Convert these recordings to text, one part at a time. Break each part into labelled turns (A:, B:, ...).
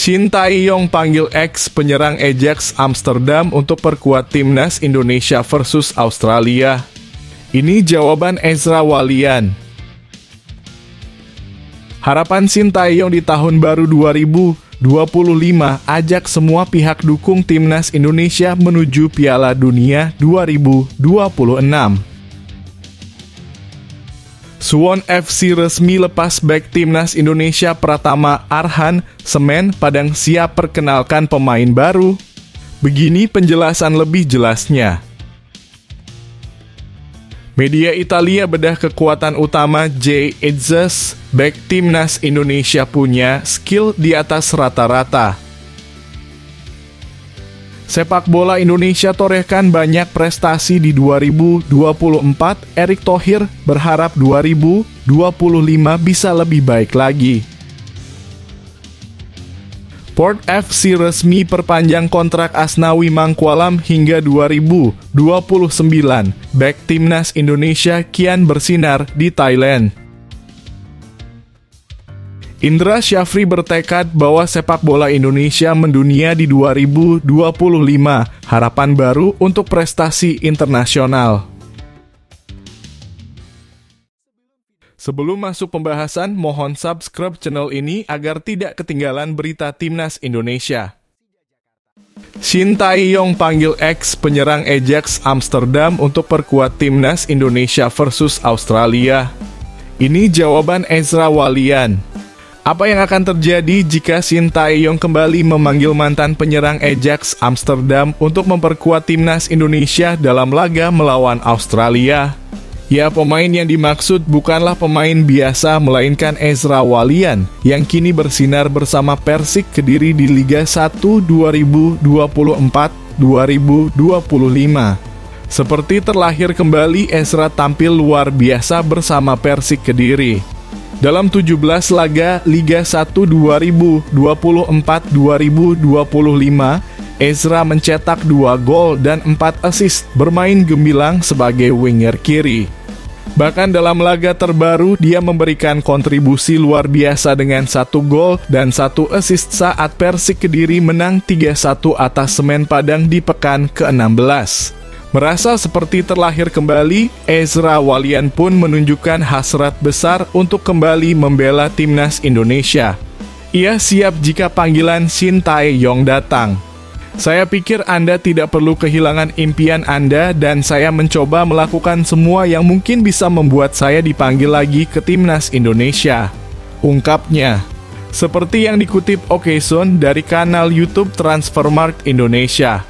A: Shin Tae-yong panggil ex penyerang Ajax Amsterdam untuk perkuat timnas Indonesia versus Australia. Ini jawaban Ezra Walian. Harapan Shin Tae-yong di tahun baru 2025 ajak semua pihak dukung timnas Indonesia menuju Piala Dunia 2026. Suwon FC resmi lepas bek timnas Indonesia Pratama Arhan Semen Padang siap perkenalkan pemain baru. Begini penjelasan lebih jelasnya. Media Italia bedah kekuatan utama Jay Ezzes, bek timnas Indonesia punya skill di atas rata-rata. Sepak bola Indonesia torehkan banyak prestasi di 2024, Erick Thohir berharap 2025 bisa lebih baik lagi. Port FC resmi perpanjang kontrak Asnawi Mangkualam hingga 2029. Bek timnas Indonesia kian bersinar di Thailand. Indra Syafri bertekad bahwa sepak bola Indonesia mendunia di 2025, harapan baru untuk prestasi internasional. Sebelum masuk pembahasan, mohon subscribe channel ini agar tidak ketinggalan berita timnas Indonesia. Shin Tae-yong panggil ex penyerang Ajax Amsterdam untuk perkuat timnas Indonesia versus Australia. Ini jawaban Ezra Walian. Apa yang akan terjadi jika Shin Tae-yong kembali memanggil mantan penyerang Ajax Amsterdam untuk memperkuat timnas Indonesia dalam laga melawan Australia? Ya, pemain yang dimaksud bukanlah pemain biasa melainkan Ezra Walian yang kini bersinar bersama Persik Kediri di Liga 1 2024-2025. Seperti terlahir kembali, Ezra tampil luar biasa bersama Persik Kediri. Dalam 17 laga Liga 1 2024-2025, Ezra mencetak 2 gol dan 4 assist, bermain gemilang sebagai winger kiri. Bahkan dalam laga terbaru, dia memberikan kontribusi luar biasa dengan 1 gol dan 1 assist saat Persik Kediri menang 3-1 atas Semen Padang di pekan ke-16. Merasa seperti terlahir kembali, Ezra Walian pun menunjukkan hasrat besar untuk kembali membela timnas Indonesia. Ia siap jika panggilan Shin Tae-yong datang. Saya pikir Anda tidak perlu kehilangan impian Anda dan saya mencoba melakukan semua yang mungkin bisa membuat saya dipanggil lagi ke timnas Indonesia, ungkapnya. Seperti yang dikutip Okson dari kanal YouTube Transfermarkt Indonesia.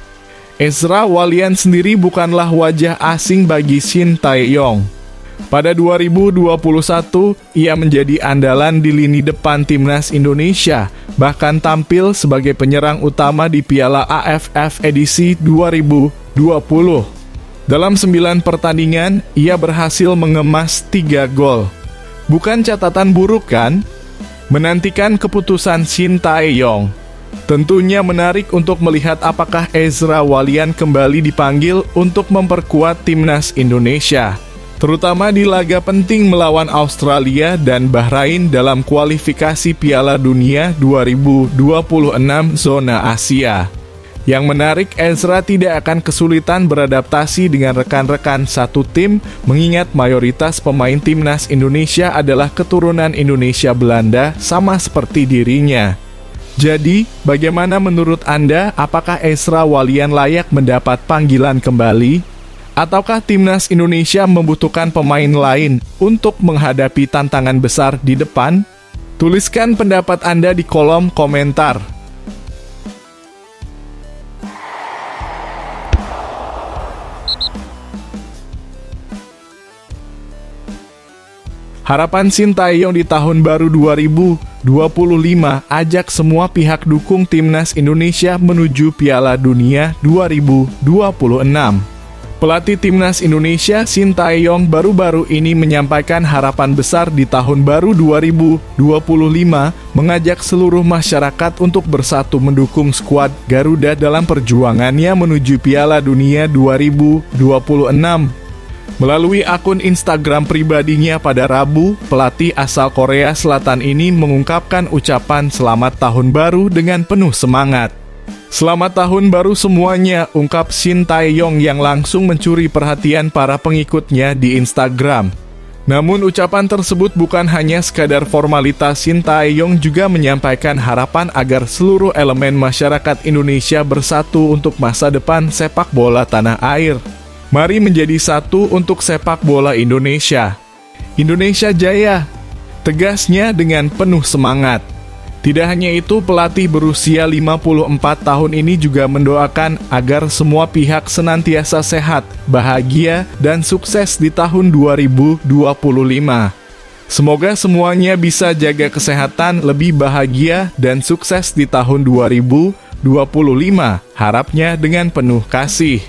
A: Ezra Walian sendiri bukanlah wajah asing bagi Shin Tae-yong. Pada 2021, ia menjadi andalan di lini depan timnas Indonesia, bahkan tampil sebagai penyerang utama di Piala AFF edisi 2020. Dalam 9 pertandingan, ia berhasil mengemas 3 gol. Bukan catatan buruk kan? Menantikan keputusan Shin Tae-yong. Tentunya menarik untuk melihat apakah Ezra Walian kembali dipanggil untuk memperkuat timnas Indonesia, terutama di laga penting melawan Australia dan Bahrain dalam kualifikasi Piala Dunia 2026 zona Asia. Yang menarik, Ezra tidak akan kesulitan beradaptasi dengan rekan-rekan satu tim, mengingat mayoritas pemain timnas Indonesia adalah keturunan Indonesia Belanda sama seperti dirinya. Jadi, bagaimana menurut Anda, apakah Ezra Walian layak mendapat panggilan kembali? Ataukah timnas Indonesia membutuhkan pemain lain untuk menghadapi tantangan besar di depan? Tuliskan pendapat Anda di kolom komentar. Harapan Shin Tae-yong di tahun baru 2025 ajak semua pihak dukung timnas Indonesia menuju Piala Dunia 2026. Pelatih timnas Indonesia Shin Tae-yong baru-baru ini menyampaikan harapan besar di tahun baru 2025, mengajak seluruh masyarakat untuk bersatu mendukung skuad Garuda dalam perjuangannya menuju Piala Dunia 2026. Melalui akun Instagram pribadinya pada Rabu, pelatih asal Korea Selatan ini mengungkapkan ucapan selamat tahun baru dengan penuh semangat. Selamat tahun baru semuanya, ungkap Shin Tae-yong yang langsung mencuri perhatian para pengikutnya di Instagram. Namun ucapan tersebut bukan hanya sekadar formalitas. Shin Tae-yong juga menyampaikan harapan agar seluruh elemen masyarakat Indonesia bersatu untuk masa depan sepak bola tanah air. Mari menjadi satu untuk sepak bola Indonesia. Indonesia jaya, tegasnya dengan penuh semangat. Tidak hanya itu, pelatih berusia 54 tahun ini juga mendoakan agar semua pihak senantiasa sehat, bahagia, dan sukses di tahun 2025. Semoga semuanya bisa jaga kesehatan, lebih bahagia, dan sukses di tahun 2025, harapnya dengan penuh kasih.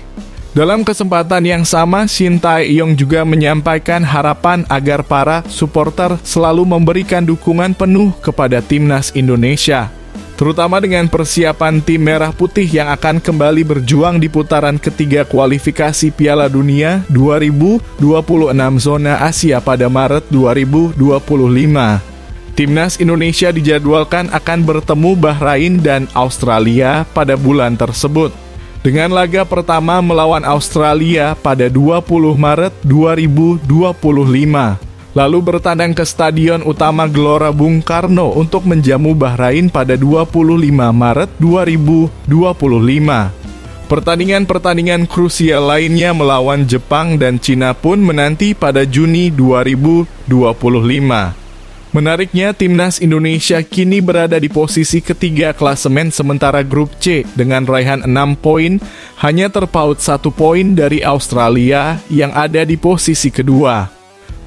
A: Dalam kesempatan yang sama, Shin Tae-yong juga menyampaikan harapan agar para supporter selalu memberikan dukungan penuh kepada timnas Indonesia, terutama dengan persiapan tim Merah Putih yang akan kembali berjuang di putaran ketiga kualifikasi Piala Dunia 2026 zona Asia pada Maret 2025. Timnas Indonesia dijadwalkan akan bertemu Bahrain dan Australia pada bulan tersebut, dengan laga pertama melawan Australia pada 20 Maret 2025, lalu bertandang ke Stadion Utama Gelora Bung Karno untuk menjamu Bahrain pada 25 Maret 2025. Pertandingan-pertandingan krusial lainnya melawan Jepang dan Cina pun menanti pada Juni 2025. Menariknya, timnas Indonesia kini berada di posisi ketiga klasemen sementara grup C dengan raihan 6 poin, hanya terpaut 1 poin dari Australia yang ada di posisi kedua.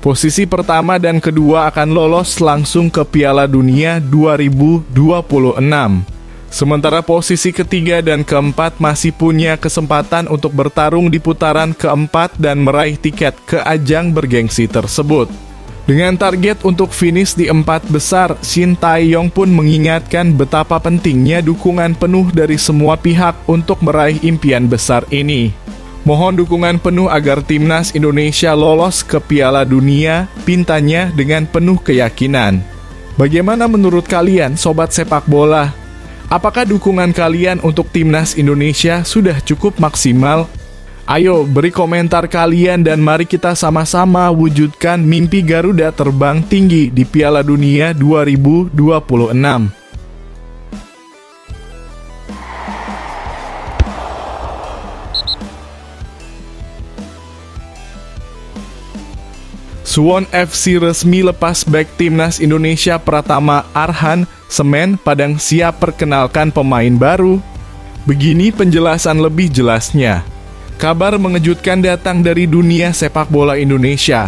A: Posisi pertama dan kedua akan lolos langsung ke Piala Dunia 2026. Sementara posisi ketiga dan keempat masih punya kesempatan untuk bertarung di putaran keempat dan meraih tiket ke ajang bergengsi tersebut. Dengan target untuk finish di 4 besar, Shin Tae-yong pun mengingatkan betapa pentingnya dukungan penuh dari semua pihak untuk meraih impian besar ini. Mohon dukungan penuh agar timnas Indonesia lolos ke Piala Dunia, pintanya dengan penuh keyakinan. Bagaimana menurut kalian, sobat sepak bola? Apakah dukungan kalian untuk timnas Indonesia sudah cukup maksimal? Ayo beri komentar kalian dan mari kita sama-sama wujudkan mimpi Garuda terbang tinggi di Piala Dunia 2026. Suwon FC resmi lepas bek timnas Indonesia Pratama Arhan Semen Padang siap perkenalkan pemain baru. Begini penjelasan lebih jelasnya. Kabar mengejutkan datang dari dunia sepak bola Indonesia.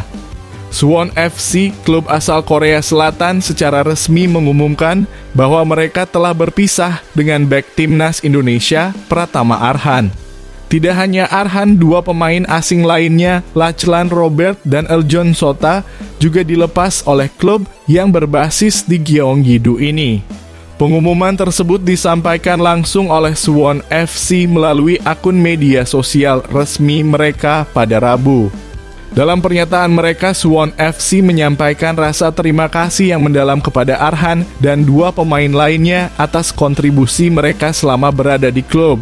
A: Suwon FC, klub asal Korea Selatan, secara resmi mengumumkan bahwa mereka telah berpisah dengan bek timnas Indonesia, Pratama Arhan. Tidak hanya Arhan, 2 pemain asing lainnya, Lachlan Robert dan Eljon Sota, juga dilepas oleh klub yang berbasis di Gyeonggi-do ini. Pengumuman tersebut disampaikan langsung oleh Suwon FC melalui akun media sosial resmi mereka pada Rabu. Dalam pernyataan mereka, Suwon FC menyampaikan rasa terima kasih yang mendalam kepada Arhan dan 2 pemain lainnya atas kontribusi mereka selama berada di klub.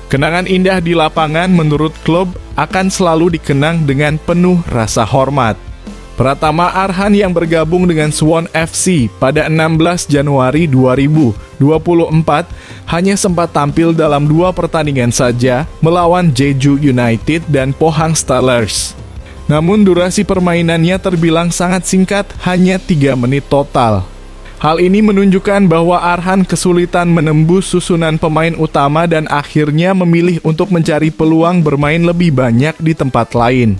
A: Kenangan indah di lapangan menurut klub akan selalu dikenang dengan penuh rasa hormat. Pratama Arhan yang bergabung dengan Suwon FC pada 16 Januari 2024 hanya sempat tampil dalam 2 pertandingan saja melawan Jeju United dan Pohang Steelers. Namun durasi permainannya terbilang sangat singkat, hanya 3 menit total. Hal ini menunjukkan bahwa Arhan kesulitan menembus susunan pemain utama dan akhirnya memilih untuk mencari peluang bermain lebih banyak di tempat lain.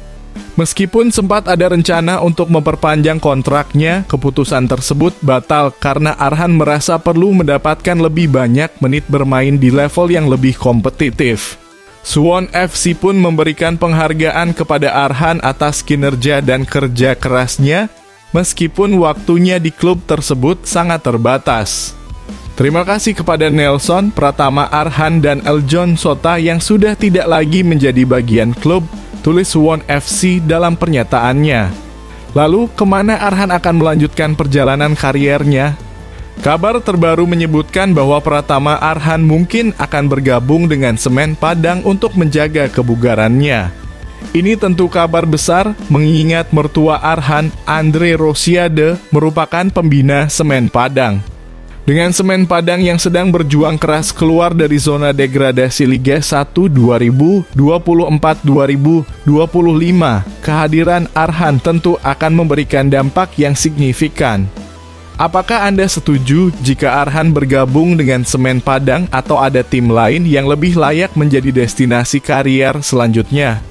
A: Meskipun sempat ada rencana untuk memperpanjang kontraknya, keputusan tersebut batal karena Arhan merasa perlu mendapatkan lebih banyak menit bermain di level yang lebih kompetitif. Suwon FC pun memberikan penghargaan kepada Arhan atas kinerja dan kerja kerasnya, meskipun waktunya di klub tersebut sangat terbatas. Terima kasih kepada Nelson, Pratama Arhan, dan Eljon Sota yang sudah tidak lagi menjadi bagian klub, tulis One FC dalam pernyataannya. Lalu, kemana Arhan akan melanjutkan perjalanan kariernya? Kabar terbaru menyebutkan bahwa Pratama Arhan mungkin akan bergabung dengan Semen Padang untuk menjaga kebugarannya. Ini tentu kabar besar mengingat mertua Arhan, Andre Rosiade, merupakan pembina Semen Padang. Dengan Semen Padang yang sedang berjuang keras keluar dari zona degradasi Liga 1 2024-2025, kehadiran Arhan tentu akan memberikan dampak yang signifikan. Apakah Anda setuju jika Arhan bergabung dengan Semen Padang atau ada tim lain yang lebih layak menjadi destinasi karier selanjutnya?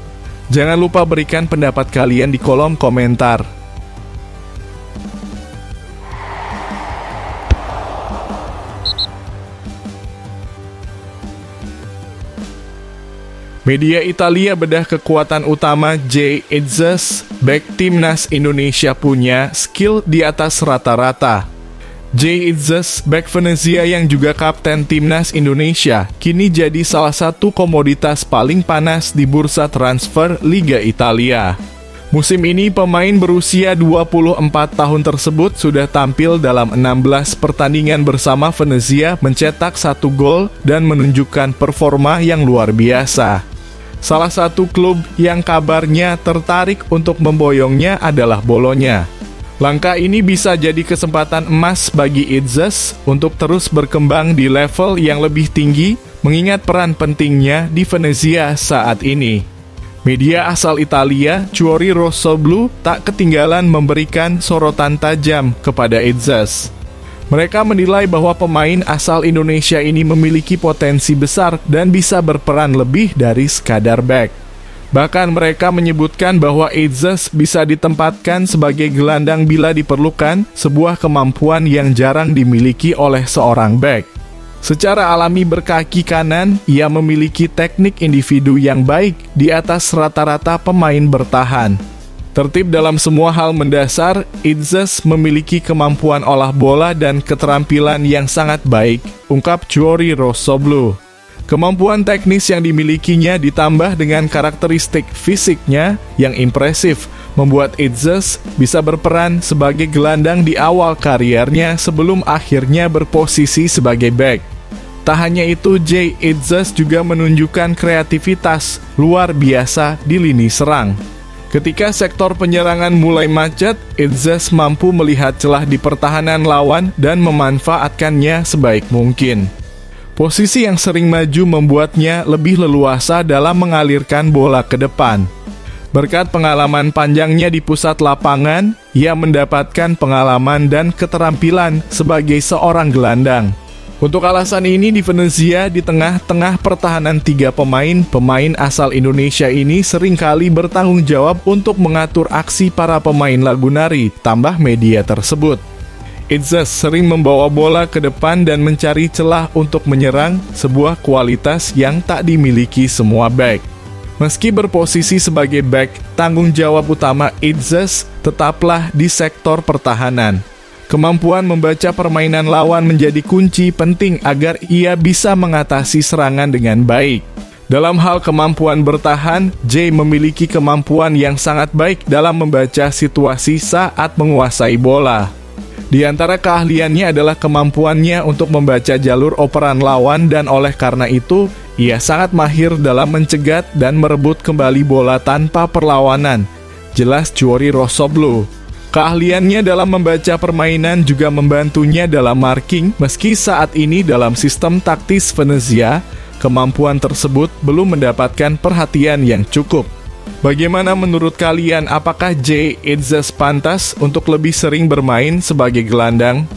A: Jangan lupa berikan pendapat kalian di kolom komentar. Media Italia bedah kekuatan utama Jay Itzes, bek timnas Indonesia punya skill di atas rata-rata. Jay Itzes, bek Venezia yang juga kapten timnas Indonesia, kini jadi salah satu komoditas paling panas di bursa transfer Liga Italia. Musim ini pemain berusia 24 tahun tersebut sudah tampil dalam 16 pertandingan bersama Venezia, mencetak 1 gol dan menunjukkan performa yang luar biasa. Salah satu klub yang kabarnya tertarik untuk memboyongnya adalah Bologna. Langkah ini bisa jadi kesempatan emas bagi Itzes untuk terus berkembang di level yang lebih tinggi, mengingat peran pentingnya di Venezia saat ini. Media asal Italia, Cuori Rossoblu, tak ketinggalan memberikan sorotan tajam kepada Itzes. Mereka menilai bahwa pemain asal Indonesia ini memiliki potensi besar dan bisa berperan lebih dari sekadar bek. Bahkan mereka menyebutkan bahwa Itzes bisa ditempatkan sebagai gelandang bila diperlukan, sebuah kemampuan yang jarang dimiliki oleh seorang bek. Secara alami berkaki kanan, ia memiliki teknik individu yang baik di atas rata-rata pemain bertahan. Tertib dalam semua hal mendasar, Itzes memiliki kemampuan olah bola dan keterampilan yang sangat baik, ungkap Cuori Rossoblu. Kemampuan teknis yang dimilikinya ditambah dengan karakteristik fisiknya yang impresif, membuat Itzes bisa berperan sebagai gelandang di awal kariernya sebelum akhirnya berposisi sebagai bek. Tak hanya itu, Jay Itzes juga menunjukkan kreativitas luar biasa di lini serang. Ketika sektor penyerangan mulai macet, Itzes mampu melihat celah di pertahanan lawan dan memanfaatkannya sebaik mungkin. Posisi yang sering maju membuatnya lebih leluasa dalam mengalirkan bola ke depan. Berkat pengalaman panjangnya di pusat lapangan, ia mendapatkan pengalaman dan keterampilan sebagai seorang gelandang. Untuk alasan ini di Venezia, di tengah-tengah pertahanan 3 pemain asal Indonesia ini seringkali bertanggung jawab untuk mengatur aksi para pemain Lagunari, tambah media tersebut. Itzes sering membawa bola ke depan dan mencari celah untuk menyerang, sebuah kualitas yang tak dimiliki semua bek. Meski berposisi sebagai bek, tanggung jawab utama Itzes tetaplah di sektor pertahanan. Kemampuan membaca permainan lawan menjadi kunci penting agar ia bisa mengatasi serangan dengan baik. Dalam hal kemampuan bertahan, Jay memiliki kemampuan yang sangat baik dalam membaca situasi saat menguasai bola. Di antara keahliannya adalah kemampuannya untuk membaca jalur operan lawan dan oleh karena itu, ia sangat mahir dalam mencegat dan merebut kembali bola tanpa perlawanan. Jelas Cuori Rossoblu. Keahliannya dalam membaca permainan juga membantunya dalam marking, meski saat ini dalam sistem taktis Venezia, kemampuan tersebut belum mendapatkan perhatian yang cukup. Bagaimana menurut kalian, apakah Jay Itzes pantas untuk lebih sering bermain sebagai gelandang?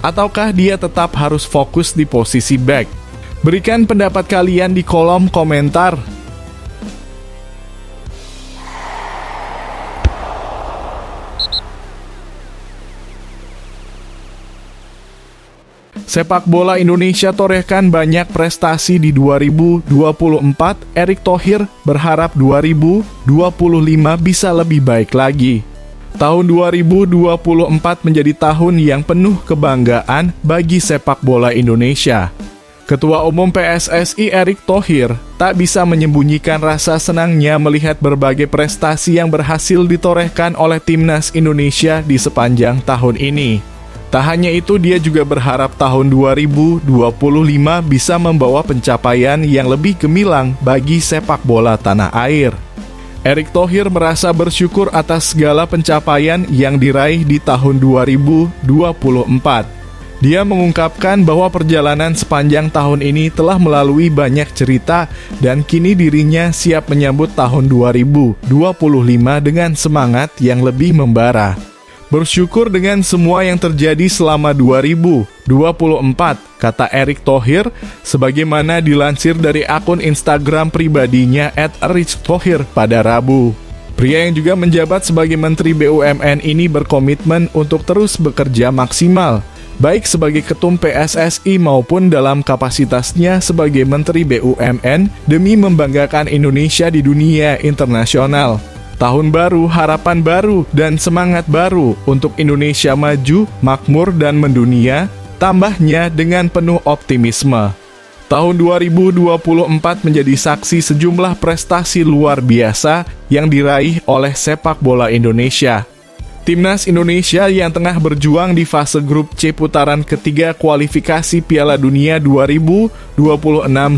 A: Ataukah dia tetap harus fokus di posisi back? Berikan pendapat kalian di kolom komentar. Sepak bola Indonesia torehkan banyak prestasi di 2024. Erick Thohir berharap 2025 bisa lebih baik lagi. Tahun 2024 menjadi tahun yang penuh kebanggaan bagi sepak bola Indonesia. Ketua Umum PSSI Erick Thohir tak bisa menyembunyikan rasa senangnya melihat berbagai prestasi yang berhasil ditorehkan oleh Timnas Indonesia di sepanjang tahun ini. Tak hanya itu, dia juga berharap tahun 2025 bisa membawa pencapaian yang lebih gemilang bagi sepak bola tanah air. Erick Thohir merasa bersyukur atas segala pencapaian yang diraih di tahun 2024. Dia mengungkapkan bahwa perjalanan sepanjang tahun ini telah melalui banyak cerita dan kini dirinya siap menyambut tahun 2025 dengan semangat yang lebih membara. Bersyukur dengan semua yang terjadi selama 2024, kata Erick Thohir, sebagaimana dilansir dari akun Instagram pribadinya @RichThohir pada Rabu. Pria yang juga menjabat sebagai Menteri BUMN ini berkomitmen untuk terus bekerja maksimal, baik sebagai Ketum PSSI maupun dalam kapasitasnya sebagai Menteri BUMN demi membanggakan Indonesia di dunia internasional. Tahun baru, harapan baru, dan semangat baru untuk Indonesia maju, makmur, dan mendunia, tambahnya dengan penuh optimisme. Tahun 2024 menjadi saksi sejumlah prestasi luar biasa yang diraih oleh sepak bola Indonesia. Timnas Indonesia yang tengah berjuang di fase grup C putaran ketiga kualifikasi Piala Dunia 2026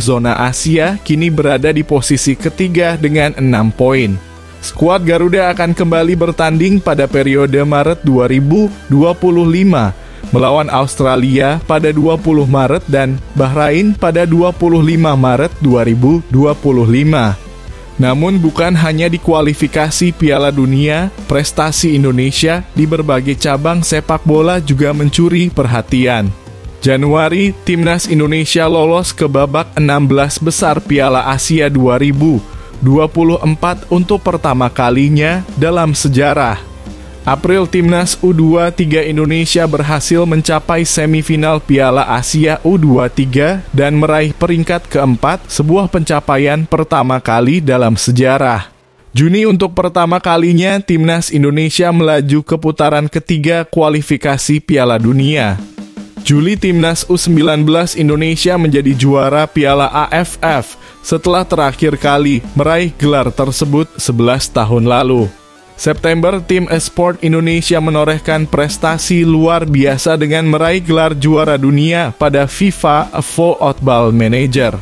A: zona Asia kini berada di posisi ketiga dengan 6 poin. Skuad Garuda akan kembali bertanding pada periode Maret 2025 melawan Australia pada 20 Maret dan Bahrain pada 25 Maret 2025. Namun bukan hanya di kualifikasi Piala Dunia, prestasi Indonesia di berbagai cabang sepak bola juga mencuri perhatian. Januari, Timnas Indonesia lolos ke babak 16 besar Piala Asia 2024 untuk pertama kalinya dalam sejarah. April, Timnas U23 Indonesia berhasil mencapai semifinal Piala Asia U23 dan meraih peringkat keempat, sebuah pencapaian pertama kali dalam sejarah. Juni, untuk pertama kalinya Timnas Indonesia melaju ke putaran ketiga kualifikasi Piala Dunia. Juli, Timnas U19 Indonesia menjadi juara Piala AFF setelah terakhir kali meraih gelar tersebut 11 tahun lalu. September, tim e-sport Indonesia menorehkan prestasi luar biasa dengan meraih gelar juara dunia pada FIFA Football Manager.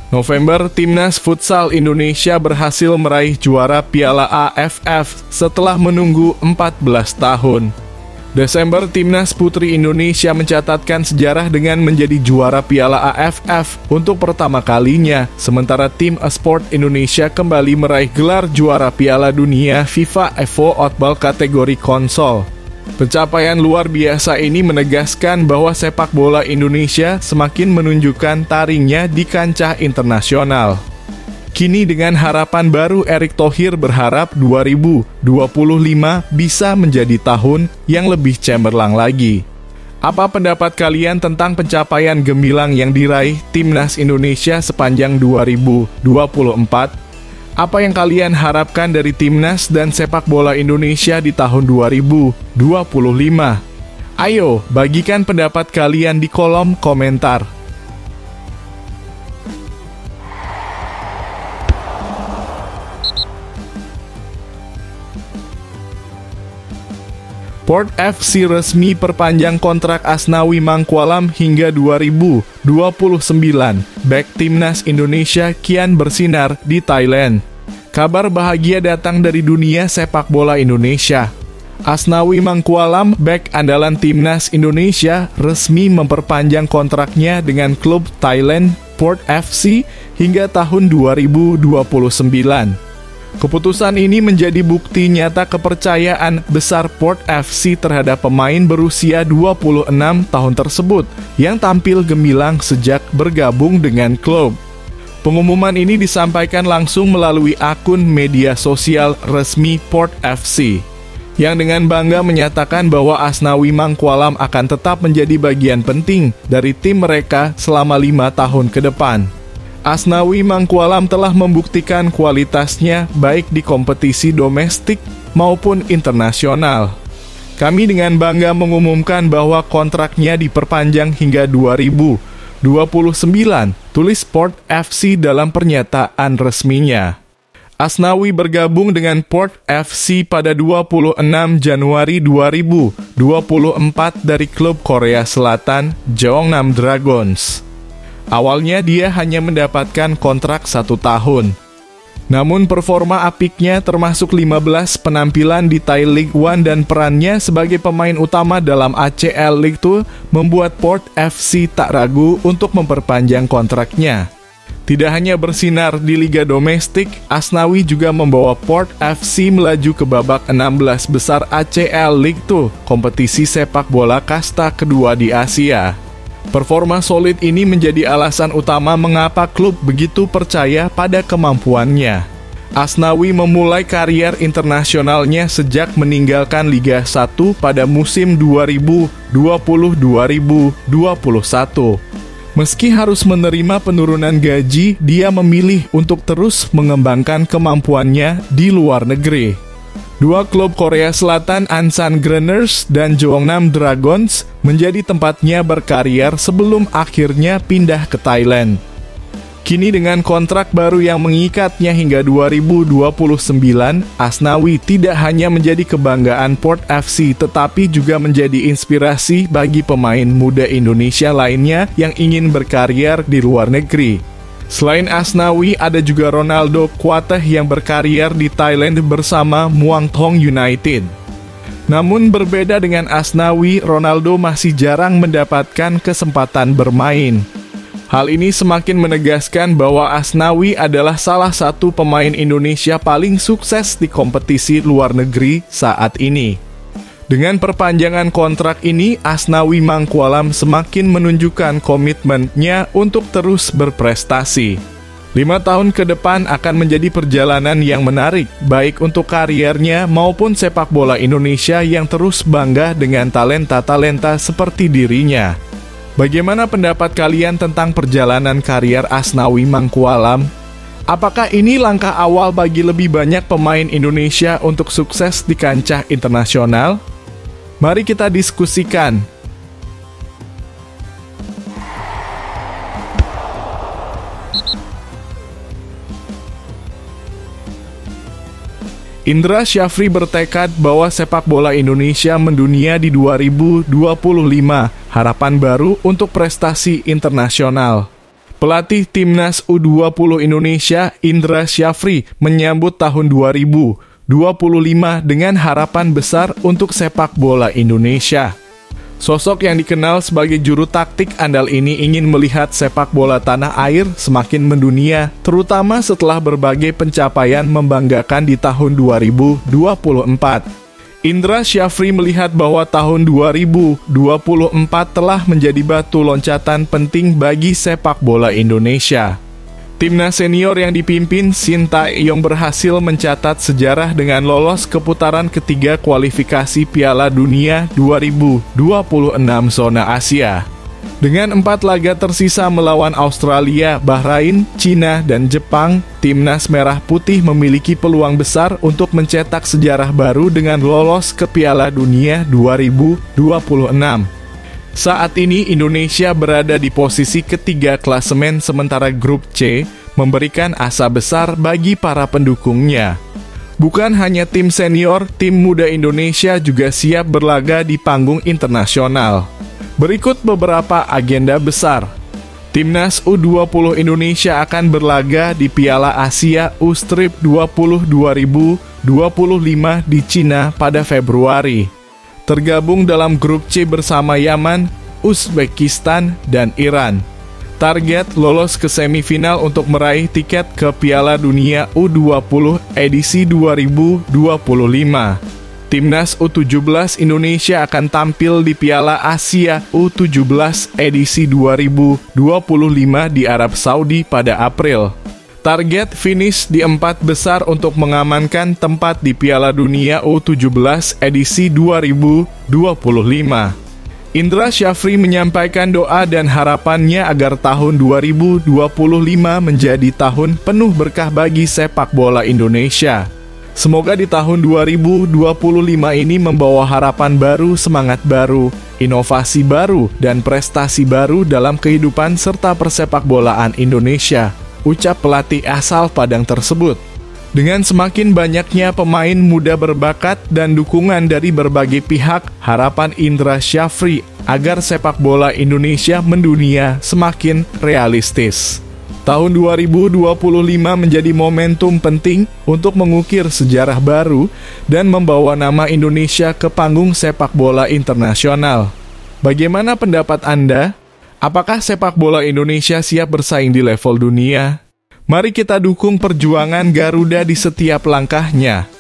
A: November, Timnas Futsal Indonesia berhasil meraih juara Piala AFF setelah menunggu 14 tahun. Desember, Timnas Putri Indonesia mencatatkan sejarah dengan menjadi juara Piala AFF untuk pertama kalinya, sementara tim e-sport Indonesia kembali meraih gelar juara Piala Dunia FIFA Football kategori konsol. Pencapaian luar biasa ini menegaskan bahwa sepak bola Indonesia semakin menunjukkan taringnya di kancah internasional. Kini dengan harapan baru, Erick Thohir berharap 2025 bisa menjadi tahun yang lebih cemerlang lagi. Apa pendapat kalian tentang pencapaian gemilang yang diraih Timnas Indonesia sepanjang 2024? Apa yang kalian harapkan dari Timnas dan sepak bola Indonesia di tahun 2025? Ayo, bagikan pendapat kalian di kolom komentar. Port FC resmi perpanjang kontrak Asnawi Mangkualam hingga 2029. Bek Timnas Indonesia kian bersinar di Thailand. Kabar bahagia datang dari dunia sepak bola Indonesia. Asnawi Mangkualam, bek andalan Timnas Indonesia, resmi memperpanjang kontraknya dengan klub Thailand Port FC hingga tahun 2029. Keputusan ini menjadi bukti nyata kepercayaan besar Port FC terhadap pemain berusia 26 tahun tersebut yang tampil gemilang sejak bergabung dengan klub. Pengumuman ini disampaikan langsung melalui akun media sosial resmi Port FC, yang dengan bangga menyatakan bahwa Asnawi Mangkualam akan tetap menjadi bagian penting dari tim mereka selama 5 tahun ke depan. Asnawi Mangkualam telah membuktikan kualitasnya baik di kompetisi domestik maupun internasional. Kami dengan bangga mengumumkan bahwa kontraknya diperpanjang hingga 2029 29, tulis Port FC dalam pernyataan resminya. Asnawi bergabung dengan Port FC pada 26 Januari 2024 dari klub Korea Selatan, Jeongnam Dragons. Awalnya dia hanya mendapatkan kontrak 1 tahun. Namun performa apiknya termasuk 15 penampilan di Thai League One dan perannya sebagai pemain utama dalam ACL League 2 membuat Port FC tak ragu untuk memperpanjang kontraknya. Tidak hanya bersinar di liga domestik, Asnawi juga membawa Port FC melaju ke babak 16 besar ACL League 2, kompetisi sepak bola kasta kedua di Asia. Performa solid ini menjadi alasan utama mengapa klub begitu percaya pada kemampuannya. Asnawi memulai karier internasionalnya sejak meninggalkan Liga 1 pada musim 2020-2021. Meski harus menerima penurunan gaji, dia memilih untuk terus mengembangkan kemampuannya di luar negeri. Dua klub Korea Selatan, Ansan Gunners dan Jeongnam Dragons, menjadi tempatnya berkarier sebelum akhirnya pindah ke Thailand. Kini dengan kontrak baru yang mengikatnya hingga 2029, Asnawi tidak hanya menjadi kebanggaan Port FC, tetapi juga menjadi inspirasi bagi pemain muda Indonesia lainnya yang ingin berkarier di luar negeri. Selain Asnawi, ada juga Ronaldo Kuateh yang berkarier di Thailand bersama Muang Thong United. Namun berbeda dengan Asnawi, Ronaldo masih jarang mendapatkan kesempatan bermain. Hal ini semakin menegaskan bahwa Asnawi adalah salah satu pemain Indonesia paling sukses di kompetisi luar negeri saat ini. Dengan perpanjangan kontrak ini, Asnawi Mangkualam semakin menunjukkan komitmennya untuk terus berprestasi. 5 tahun ke depan akan menjadi perjalanan yang menarik, baik untuk kariernya maupun sepak bola Indonesia yang terus bangga dengan talenta-talenta seperti dirinya. Bagaimana pendapat kalian tentang perjalanan karier Asnawi Mangkualam? Apakah ini langkah awal bagi lebih banyak pemain Indonesia untuk sukses di kancah internasional? Mari kita diskusikan. Indra Syafri bertekad bahwa sepak bola Indonesia mendunia di 2025, harapan baru untuk prestasi internasional. Pelatih Timnas U20 Indonesia, Indra Syafri, menyambut tahun 2025 dengan harapan besar untuk sepak bola Indonesia. Sosok yang dikenal sebagai juru taktik andal ini ingin melihat sepak bola tanah air semakin mendunia, terutama setelah berbagai pencapaian membanggakan di tahun 2024. Indra Syafri melihat bahwa tahun 2024 telah menjadi batu loncatan penting bagi sepak bola Indonesia. Timnas senior yang dipimpin Shin Tae-yong berhasil mencatat sejarah dengan lolos ke putaran ketiga kualifikasi Piala Dunia 2026 zona Asia. Dengan 4 laga tersisa melawan Australia, Bahrain, Cina, dan Jepang, Timnas Merah Putih memiliki peluang besar untuk mencetak sejarah baru dengan lolos ke Piala Dunia 2026. Saat ini Indonesia berada di posisi ketiga klasemen sementara grup C, memberikan asa besar bagi para pendukungnya. Bukan hanya tim senior, tim muda Indonesia juga siap berlaga di panggung internasional. Berikut beberapa agenda besar. Timnas U20 Indonesia akan berlaga di Piala Asia U-Strip 20 2025 di Cina pada Februari. Tergabung dalam grup C bersama Yaman, Uzbekistan, dan Iran. Target lolos ke semifinal untuk meraih tiket ke Piala Dunia U20 edisi 2025. Timnas U17 Indonesia akan tampil di Piala Asia U17 edisi 2025 di Arab Saudi pada April. Target finish di 4 besar untuk mengamankan tempat di Piala Dunia U17 edisi 2025. Indra Syafri menyampaikan doa dan harapannya agar tahun 2025 menjadi tahun penuh berkah bagi sepak bola Indonesia. Semoga di tahun 2025 ini membawa harapan baru, semangat baru, inovasi baru, dan prestasi baru dalam kehidupan serta persepakbolaan Indonesia, ucap pelatih asal Padang tersebut. Dengan semakin banyaknya pemain muda berbakat dan dukungan dari berbagai pihak, harapan Indra Syafri agar sepak bola Indonesia mendunia semakin realistis. Tahun 2025 menjadi momentum penting untuk mengukir sejarah baru dan membawa nama Indonesia ke panggung sepak bola internasional. Bagaimana pendapat Anda? Apakah sepak bola Indonesia siap bersaing di level dunia? Mari kita dukung perjuangan Garuda di setiap langkahnya.